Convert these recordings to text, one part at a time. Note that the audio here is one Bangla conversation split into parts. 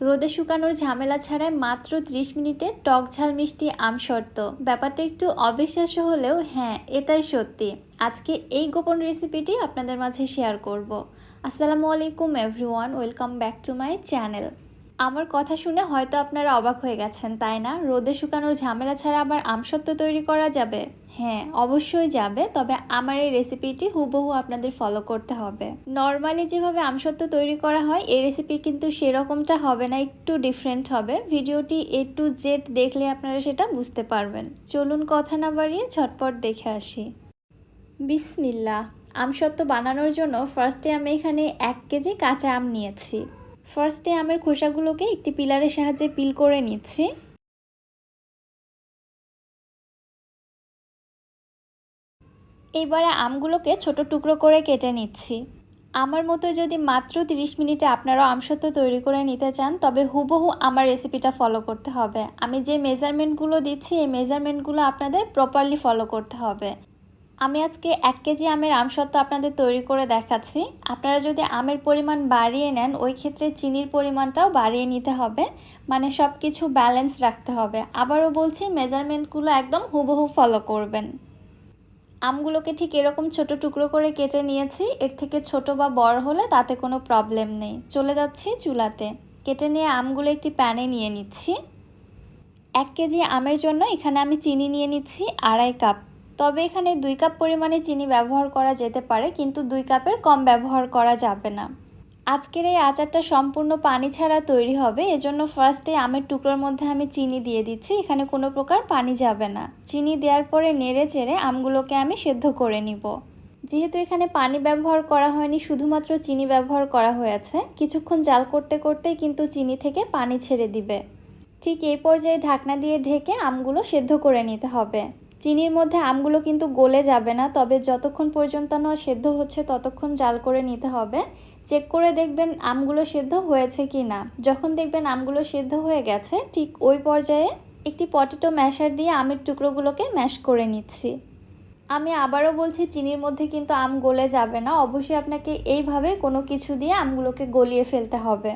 রোদে শুকানোর ঝামেলা ছাড়াই মাত্র 30 মিনিটে টক ঝাল মিষ্টি আম শর্ত। ব্যাপারটা একটু অবিশ্বাস্য হলেও হ্যাঁ, এটাই সত্যি। আজকে এই গোপন রেসিপিটি আপনাদের মাঝে শেয়ার করব। আসসালামু আলাইকুম everyone, welcome back to my channel. আমার কথা শুনে হয়তো আপনারা অবাক হয়ে গেছেন, তাই না? রোদে শুকানোর ঝামেলা ছাড়া আবার আমসত্ত্ব তৈরি করা যাবে? হ্যাঁ, অবশ্যই যাবে, তবে আমার এই রেসিপিটি হুবহু আপনাদের ফলো করতে হবে। নর্মালি যেভাবে আমসত্ত্ব তৈরি করা হয় এই রেসিপি কিন্তু সেরকমটা হবে না, একটু ডিফারেন্ট হবে। ভিডিওটি A to Z দেখলে আপনারা সেটা বুঝতে পারবেন। চলুন কথা না বাড়িয়ে ঝটপট দেখে আসি। বিসমিল্লাহ। আমসত্ত্ব বানানোর জন্য ফার্স্টে আমি এখানে 1 কেজি কাঁচা আম নিয়েছি। ফার্স্টে আমের খোসাগুলোকে একটি পিলারের সাহায্যে পিল করে নিচ্ছি। এবারে আমগুলোকে ছোট টুকরো করে কেটে নিচ্ছি। আমার মতো যদি মাত্র 30 মিনিটে আপনারাও আমসত্ত্ব তৈরি করে নিতে চান তবে হুবহু আমার রেসিপিটা ফলো করতে হবে। আমি যে মেজারমেন্টগুলো দিচ্ছি এই মেজারমেন্টগুলো আপনাদের প্রপারলি ফলো করতে হবে। আমি আজকে 1 কেজি আমের আমসত্ত্ব আপনাদের তৈরি করে দেখাচ্ছি। আপনারা যদি আমের পরিমাণ বাড়িয়ে নেন ওই ক্ষেত্রে চিনির পরিমাণটাও বাড়িয়ে নিতে হবে, মানে সব কিছু ব্যালেন্স রাখতে হবে। আবারও বলছি, মেজারমেন্টগুলো একদম হুবহু ফলো করবেন। আমগুলোকে ঠিক এরকম ছোট টুকরো করে কেটে নিয়েছি। এর থেকে ছোট বা বড় হলে তাতে কোনো প্রবলেম নেই। চলে যাচ্ছি চুলাতে। কেটে নিয়ে আমগুলো একটি প্যানে নিয়ে নিচ্ছি। 1 কেজি আমের জন্য এখানে আমি চিনি নিয়ে নিচ্ছি 2.5 কাপ। তবে এখানে 2 কাপ পরিমাণে চিনি ব্যবহার করা যেতে পারে, কিন্তু 2 কাপের কম ব্যবহার করা যাবে না। আজকের এই আচারটা সম্পূর্ণ পানি ছাড়া তৈরি হবে, এজন্য ফার্স্টে আমের টুকরোর মধ্যে আমি চিনি দিয়ে দিচ্ছি। এখানে কোনো প্রকার পানি যাবে না। চিনি দেওয়ার পরে নেড়ে চেড়ে আমগুলোকে আমি সেদ্ধ করে নিব। যেহেতু এখানে পানি ব্যবহার করা হয়নি, শুধুমাত্র চিনি ব্যবহার করা হয়েছে, কিছুক্ষণ জাল করতে করতেই কিন্তু চিনি থেকে পানি ছেড়ে দিবে। ঠিক এই পর্যায়ে ঢাকনা দিয়ে ঢেকে আমগুলো সেদ্ধ করে নিতে হবে। চিনির মধ্যে আমগুলো কিন্তু গলে যাবে না, তবে যতক্ষণ পর্যন্ত না সেদ্ধ হচ্ছে ততক্ষণ জাল করে নিতে হবে। চেক করে দেখবেন আমগুলো সেদ্ধ হয়েছে কি না। যখন দেখবেন আমগুলো সেদ্ধ হয়ে গেছে ঠিক ওই পর্যায়ে একটি পটেটো ম্যাশার দিয়ে আমের টুকরোগুলোকে ম্যাশ করে নিচ্ছি। আমি আবারও বলছি, চিনির মধ্যে কিন্তু আম গলে যাবে না, অবশ্যই আপনাকে এইভাবে কোনো কিছু দিয়ে আমগুলোকে গলিয়ে ফেলতে হবে।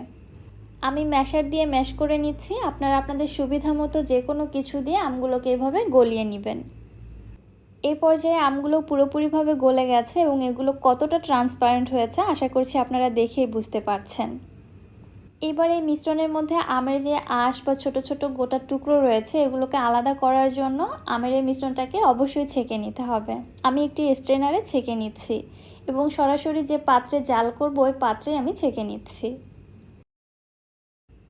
আমি ম্যাশার দিয়ে ম্যাশ করে নিচ্ছি। আপনারা আপনাদের সুবিধা মতো যে কোনো কিছু দিয়ে আমগুলোকে এভাবে গলিয়ে নেবেন। এই পর্যায়ে আমগুলো পুরোপুরিভাবে গলে গেছে এবং এগুলো কতটা ট্রান্সপারেন্ট হয়েছে আশা করছি আপনারা দেখেই বুঝতে পারছেন। এবার এই মিশ্রণের মধ্যে আমের যে আঁশ বা ছোট ছোট গোটা টুকরো রয়েছে এগুলোকে আলাদা করার জন্য আমের এই মিশ্রণটাকে অবশ্যই ছেঁকে নিতে হবে। আমি একটি স্ট্রেনারে ছেঁকে নিচ্ছি এবং সরাসরি যে পাত্রে জাল করব ওই পাত্রে আমি ছেঁকে নিচ্ছি।